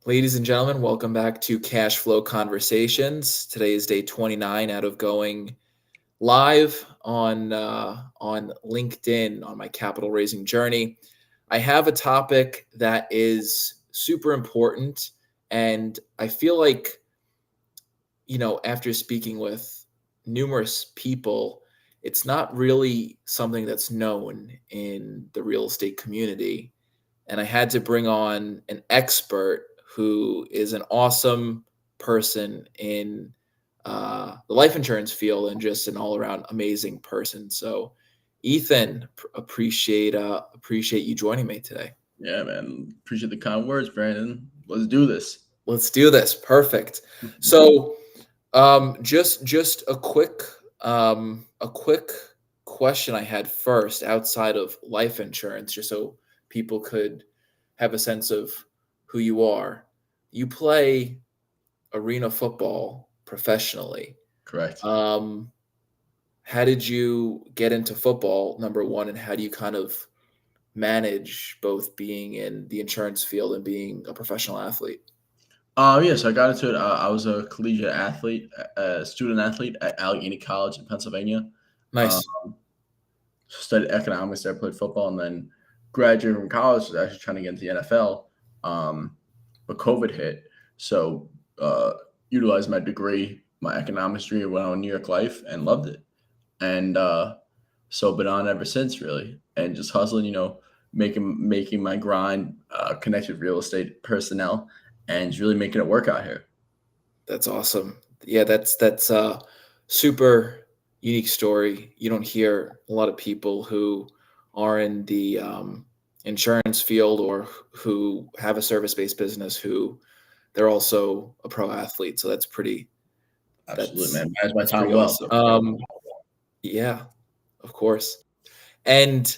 Ladies and gentlemen, welcome back to Cash Flow Conversations. Today is day 29 out of going live on LinkedIn on my capital raising journey. I have a topic that is super important, and I feel like after speaking with numerous people, it's not really something that's known in the real estate community. And I had to bring on an expert who is an awesome person in the life insurance field and just an all around amazing person. So, Ethan, appreciate you joining me today. Yeah, man. Appreciate the kind words, Brandon. Let's do this. Let's do this. Perfect. So, just a quick question I had first outside of life insurance, just so people could have a sense of who you are. You play arena football professionally. Correct. Um, how did you get into football, number one, and how do you kind of manage both being in the insurance field and being a professional athlete? So I got into it. I was a collegiate athlete, a student athlete at Allegheny College in Pennsylvania. Um, Nice. Studied economics there, played football, and then graduated from college. Was actually trying to get into the NFL, but COVID hit. So utilized my degree, my economics degree, went on New York Life, and loved it. And so been on ever since, really, and just hustling. Making my grind, connected with real estate personnel, and just really making it work out here. That's awesome. Yeah, that's a super unique story. You don't hear a lot of people who are in the insurance field or who have a service-based business who they're also a pro athlete. So Absolutely, that's man. Manage my that's pretty time well. awesome. Yeah, of course. And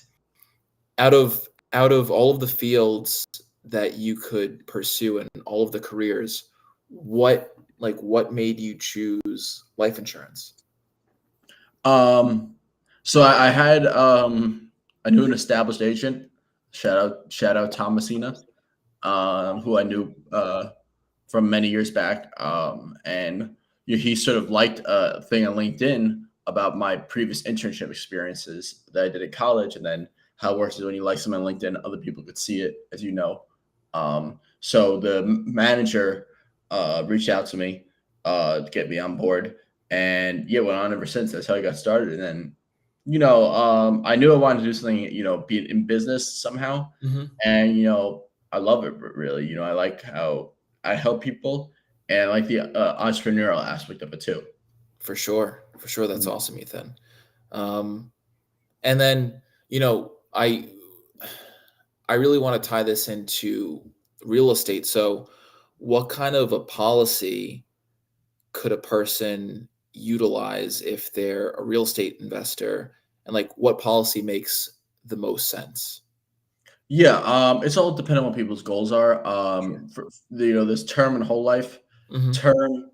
out of all of the fields that you could pursue and all of the careers, what made you choose life insurance? Um, so I had I knew an established agent. Shout out Thomasina, who I knew from many years back. And he sort of liked a thing on LinkedIn about my previous internship experiences that I did in college, and then how it works is when you like someone on LinkedIn, other people could see it, as you know. So the manager reached out to me to get me on board, and yeah, went on ever since. That's how I got started. And then, I knew I wanted to do something, be in business somehow, Hmm. and I love it really. I like how I help people, and I like the entrepreneurial aspect of it too. For sure, that's awesome, Ethan. Um, and then you know, I really want to tie this into real estate. So, what kind of a policy could a person utilize if they're a real estate investor, and like what policy makes the most sense? Yeah, it's all dependent on what people's goals are. Sure. This term and whole life. Hmm. Term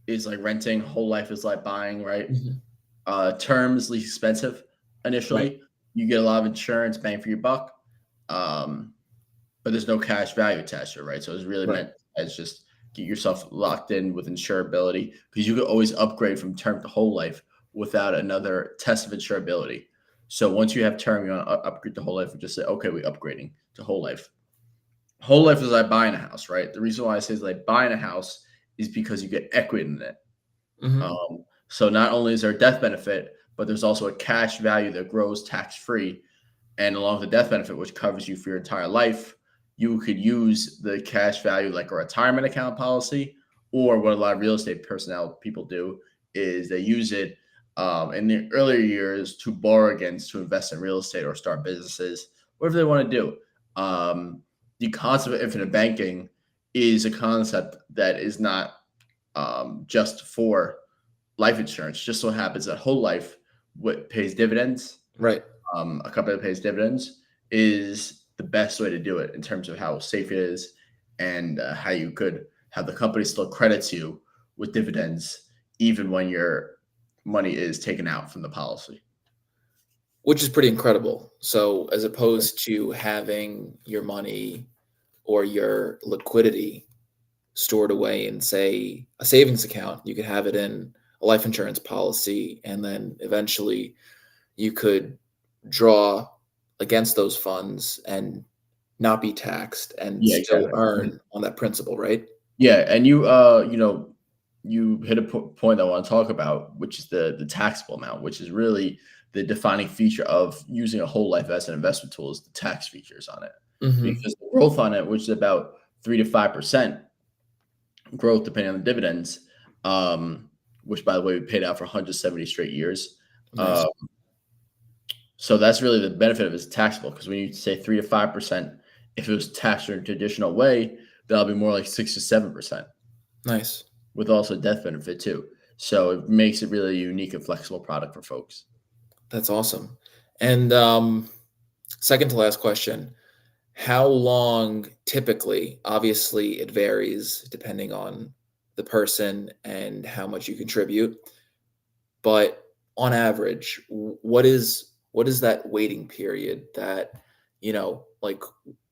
is like renting. Whole life is like buying, right? Hmm. Term is least expensive Right. initially. You get a lot of insurance, bang for your buck, um, but there's no cash value attached to it, right? So it's really Right. meant as just get yourself locked in with insurability, because you could always upgrade from term to whole life without another test of insurability. So once you have term, you want to upgrade to whole life, and just say, okay, we're upgrading to whole life. Whole life is like buying a house, right? The reason why I say it's like buying a house is because you get equity in it. Hmm. So not only is there a death benefit, but there's also a cash value that grows tax free. And along with the death benefit, which covers you for your entire life, you could use the cash value like a retirement account policy, or what a lot of real estate personnel people do is they use it in the earlier years to borrow against to invest in real estate or start businesses, whatever they want to do. The concept of infinite banking is a concept that is not just for life insurance. Just so happens that whole life, what pays dividends, Right. a company that pays dividends, is the best way to do it in terms of how safe it is, and how you could have the company still credits you with dividends even when your money is taken out from the policy. Which is pretty incredible. So, as opposed to having your money or your liquidity stored away in, say, a savings account. You could have it in a life insurance policy, and then eventually you could draw against those funds and not be taxed and Yeah, still exactly. earn on that principal, right? Yeah, and you hit a point I want to talk about, which is the taxable amount, which is really the defining feature of using a whole life as an investment tool is the tax features on it, Hmm. because the growth on it, which is about 3 to 5% growth depending on the dividends, which by the way we paid out for 170 straight years. Uh, Nice. so that's really the benefit of it is taxable, because when you say 3 to 5%, if it was taxed in a traditional way, that'll be more like 6 to 7%, Nice. with also death benefit too. So it makes it really a unique and flexible product for folks. That's awesome. And second to last question, how long typically, obviously it varies depending on the person and how much you contribute, but on average, what is that waiting period that, like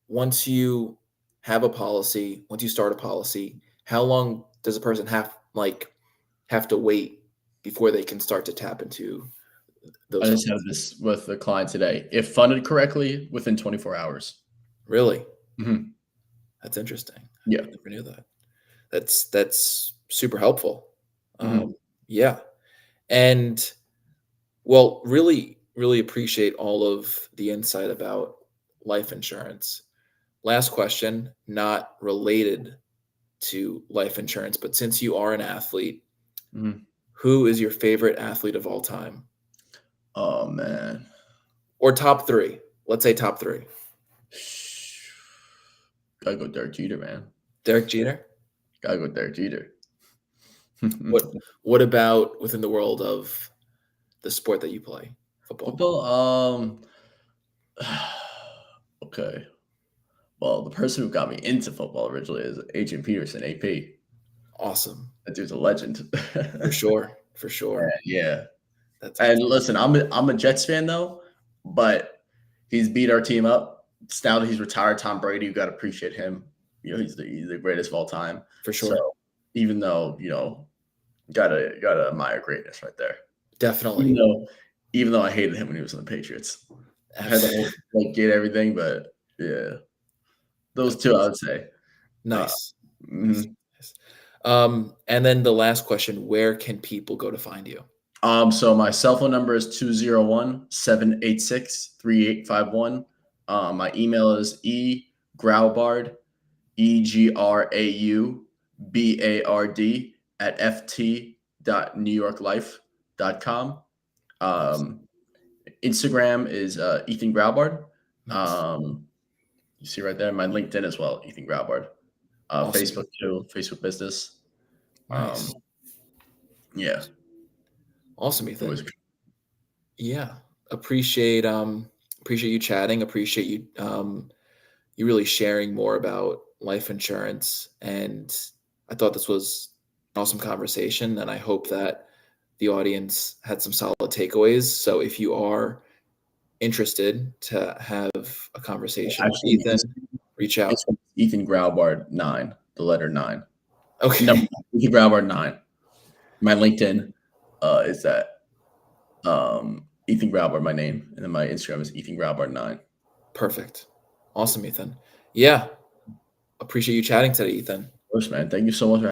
once you have a policy, once you start a policy, how long does a person have to wait before they can start to tap into I those just had funds? this with a client today. If funded correctly, within 24 hours. Really? Mhm. That's interesting. Yeah. I never knew that. That's super helpful. Mhm. Yeah. And well, really, really appreciate all of the insight about life insurance. Last question, not related to life insurance, but since you are an athlete, Mhm. who is your favorite athlete of all time? Oh man. Or top three? Let's say top three. Gotta go Derek Jeter, man. Derek Jeter? Gotta go Derek Jeter. What what about within the world of the sport that you play, football? Football, okay. Well, the person who got me into football originally is Adrian Peterson, AP. Awesome. That dude's a legend. For sure. For sure. Yeah. That's And awesome. listen, I'm a Jets fan though, but he's beat our team up. It's now that he's retired, Tom Brady, you got to appreciate him. He's the greatest of all time. For So sure. even though gotta admire greatness right there. Even Definitely. though even though I hated him when he was on the Patriots, had the whole like get everything, but yeah, those That's two I awesome. would say. Uh, Nice. Nice. mhm. Nice. And then the last question, where can people go to find you? So my cell phone number is 201-786-3851. My email is egraubard, EGRAUBARD at ft.newyorklife.com. Awesome. Um, Instagram is Ethan Graubard. Nice. Um, you see right there, my LinkedIn as well, Ethan Graubard. Awesome. Facebook too, Facebook business. Um, Nice. yeah, Awesome, it was Ethan. Yeah. Appreciate you chatting. Appreciate you you really sharing more about life insurance. And I thought this was an awesome conversation. And I hope that the audience had some solid takeaways. So if you are interested to have a conversation with actually Ethan, reach out. It's Ethan Graubard 9, the letter 9. Number Okay. 9, Ethan Graubard 9. My LinkedIn is that Ethan Graubard, my name, and then my Instagram is Ethan Graubard 9. Perfect. Awesome, Ethan. Yeah. Appreciate you chatting today, Ethan. Of course, man. Thank you so much for